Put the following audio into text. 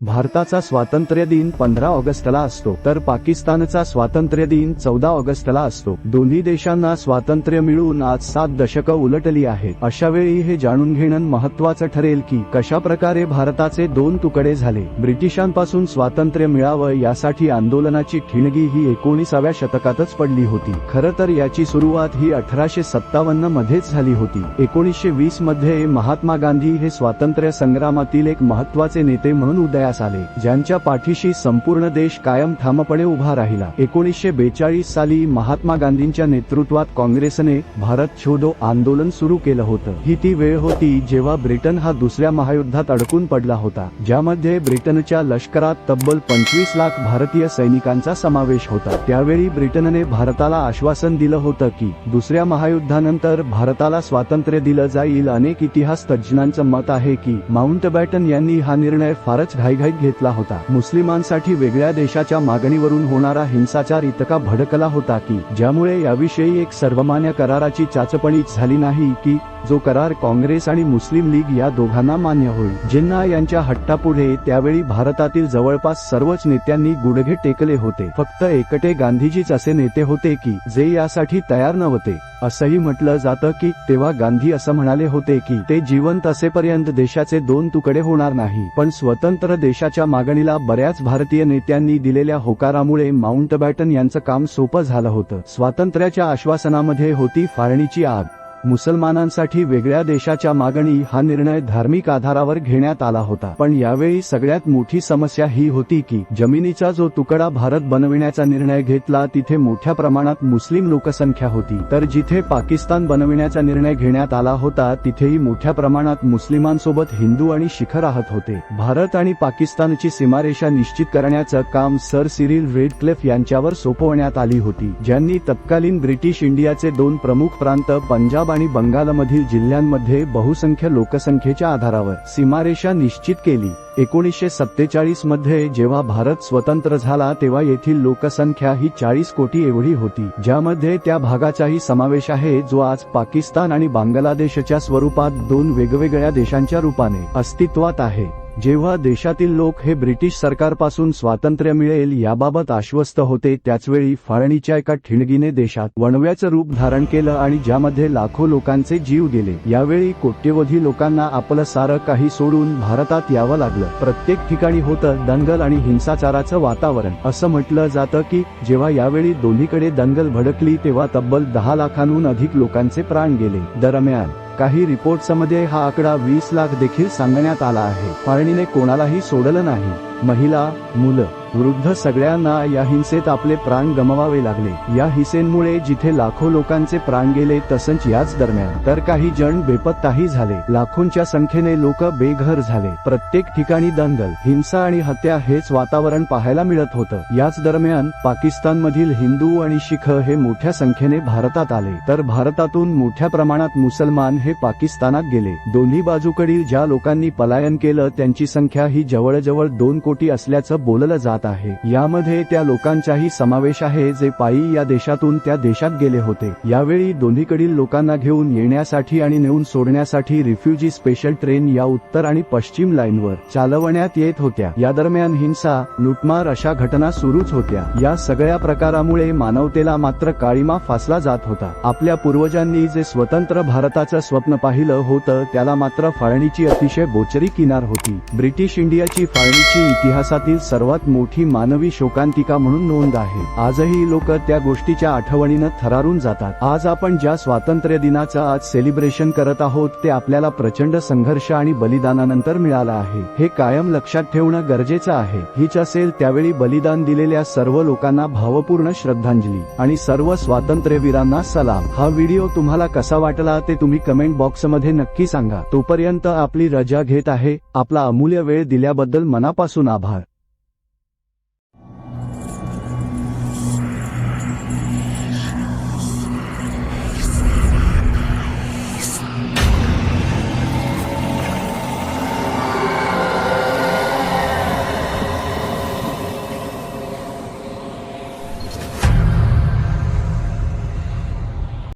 भारताचा स्वातंत्र्य दिन 15 ऑगस्टला असतो तर पाकिस्तानचा स्वातंत्र्य दिन 14 ऑगस्टला असतो। दोन्ही देशांना स्वातंत्र्य मिळून आज 7 दशकं उलटली आहेत। अशा वेळी हे जाणून घेणं महत्त्वाचं ठरेल की कशा प्रकारे भारताचे दोन तुकडे झाले। ब्रिटिशांपासून स्वातंत्र्य मिळावं यासाठी आंदोलनाची ठिणगी ही 19व्या शतकातच पडली होती। खरं तर याची सुरुवात ही 1857 मध्येच झाली होती। 1920 मध्ये महात्मा गांधी हे स्वातंत्र्य संग्रामातील एक महत्त्वाचे नेते म्हणून उदयास आले, ज्यांच्या पाठीशी संपूर्ण देश कायम ठामपणे उभा राहिला। 1942 साली महात्मा गांधींच्या नेतृत्वात काँग्रेसने भारत छोडो आंदोलन सुरू केलं होतं। ही ती वेळ होती जेव्हा ब्रिटन हा दुसऱ्या महायुद्धात अडकून पडला होता, ज्यामध्ये ब्रिटनच्या लष्करात तब्बल 25 लाख भारतीय सैनिकांचा समावेश होता। त्यावेळी ब्रिटनने भारताला आश्वासन दिलं होतं की दुसऱ्या महायुद्धानंतर भारताला स्वातंत्र्य दिलं जाईल। अनेक इतिहास तज्ज्ञांचं मत आहे की माउंटबॅटन यांनी हा निर्णय फारच घाईघाईत घेतला होता। मुस्लिमांसाठी वेगळ्या देशाच्या मागणीवरून होणारा हिंसाचार इतका भडकला होता की ज्यामुळे याविषयी एक सर्वमान्य कराराची चाचपणीच झाली नाही की जो करार काँग्रेस आणि मुस्लिम लीग या दोघांना मान्य होईल। जिन्ना यांच्या हट्टापुढे त्यावेळी भारतातील जवळपास सर्वच नेत्यांनी गुडघे टेकले होते। फक्त एकटे गांधीजीच असे नेते होते की जे यासाठी तयार नव्हते। असंही म्हटलं जातं की तेव्हा गांधी असं म्हणाले होते की ते जिवंत असेपर्यंत देशाचे दोन तुकडे होणार नाही। पण स्वतंत्र देशाच्या मागणीला बऱ्याच भारतीय नेत्यांनी दिलेल्या होकारामुळे माउंटबॅटन यांचं काम सोपं झालं होतं। स्वातंत्र्याच्या आश्वासनामध्ये होती फाळणीची आग। मुसलमानांसाठी वेगळ्या देशाच्या मागणी हा निर्णय धार्मिक आधारावर घेण्यात आला होता। पण यावेळी सगळ्यात मोठी समस्या ही होती की जमिनीचा जो तुकडा भारत बनविण्याचा निर्णय घेतला तिथे मोठ्या प्रमाणात मुस्लिम लोकसंख्या होती, तर जिथे पाकिस्तान बनविण्याचा निर्णय घेण्यात आला होता तिथेही मोठ्या प्रमाणात मुस्लिमांसोबत हिंदू आणि शीख राहत होते। भारत आणि पाकिस्तानची सीमारेषा निश्चित करण्याचं काम सर सिरिल रेडक्लिफ यांच्यावर सोपवण्यात आली होती, ज्यांनी तत्कालीन ब्रिटिश इंडियाचे दोन प्रमुख प्रांत पंजाब आणि बंगालमधील जिल्ह्यांमध्ये बहुसंख्य लोकसंख्येच्या आधारावर सीमारेषा निश्चित केली। 1947 मध्ये जेव्हा भारत स्वतंत्र झाला तेव्हा येथील लोकसंख्या ही 40 कोटी एवढी होती, ज्यामध्ये त्या भागाचाही समावेश आहे जो आज पाकिस्तान आणि बांगलादेशच्या स्वरूपात दोन वेगवेगळ्या देशांच्या रूपाने अस्तित्वात आहे। जेव्हा देशातील लोक हे ब्रिटिश सरकारपासून स्वातंत्र्य मिळेल याबाबत आश्वस्त होते त्याचवेळी फाळणीच्या एका ठिणगीने देशात वणव्याचं रूप धारण केलं आणि ज्यामध्ये लाखो लोकांचे जीव गेले। यावेळी कोट्यवधी लोकांना आपलं सारं काही सोडून भारतात यावं लागलं। प्रत्येक ठिकाणी होतं दंगल आणि हिंसाचाराचं वातावरण। असं म्हटलं जातं की जेव्हा यावेळी दोन्हीकडे दंगल भडकली तेव्हा तब्बल 10 लाखांहून अधिक लोकांचे प्राण गेले। दरम्यान काही रिपोर्ट्समध्ये हा आकडा 20 लाख देखील सांगण्यात आला आहे। फाळणीने कोणालाही सोडलं नाही। महिला, मुलं, वृद्ध सगळ्यांना या हिंसेत आपले प्राण गमवावे लागले। या हिंसेमुळे जिथे लाखो लोकांचे प्राण गेले तसंच याच दरम्यान तर काही जण बेपत्ताही झाले। लाखोंच्या संख्येने लोक बेघर झाले। प्रत्येक ठिकाणी दंगल, हिंसा आणि हत्या हेच वातावरण पाहायला मिळत होतं। याच दरम्यान पाकिस्तानमधील हिंदू आणि शीख हे मोठ्या संख्येने भारतात आले, तर भारतातून मोठ्या प्रमाणात मुसलमान हे पाकिस्तानात गेले। दोन्ही बाजूकडील ज्या लोकांनी पलायन केलं त्यांची संख्या ही जवळजवळ 2 कोटी असल्याचं बोललं जात आहे। यामध्ये त्या लोकांचाही समावेश आहे जे पायी या देशातून त्या देशात गेले होते। यावेळी दोन्हीकडील लोकांना घेऊन येण्यासाठी आणि नेऊन सोडण्यासाठी रिफ्युजी स्पेशल ट्रेन या उत्तर आणि पश्चिम लाईनवर चालवण्यात येत होत्या। या दरम्यान हिंसा, लुटमार अशा घटना सुरूच होत्या। या सगळ्या प्रकारामुळे मानवतेला मात्र काळिमा फासला जात होता। आपल्या पूर्वजांनी जे स्वतंत्र भारताचं स्वप्न पाहिलं होतं त्याला मात्र फाळणीची अतिशय बोचरी किनार होती। ब्रिटिश इंडियाची फाळणीची इतिहासातील सर्वात मोठी मानवी शोकांतिका म्हणून नोंद आहे। आजही लोक त्या गोष्टीच्या आठवणीनं थरारून जातात। आज आपण ज्या स्वातंत्र्य दिनाचं आज सेलिब्रेशन करत आहोत ते आपल्याला प्रचंड संघर्ष आणि बलिदानानंतर मिळालं आहे, हे कायम लक्षात ठेवणं गरजेचं आहे। हीच असेल त्यावेळी बलिदान दिलेल्या सर्व लोकांना भावपूर्ण श्रद्धांजली आणि सर्व स्वातंत्र्यवीरांना सलाम। हा व्हिडिओ तुम्हाला कसा वाटला ते तुम्ही कमेंट बॉक्समध्ये नक्की सांगा। तोपर्यंत आपली रजा घेत आहे। आपला अमूल्य वेळ दिल्याबद्दल मनापासून आभार।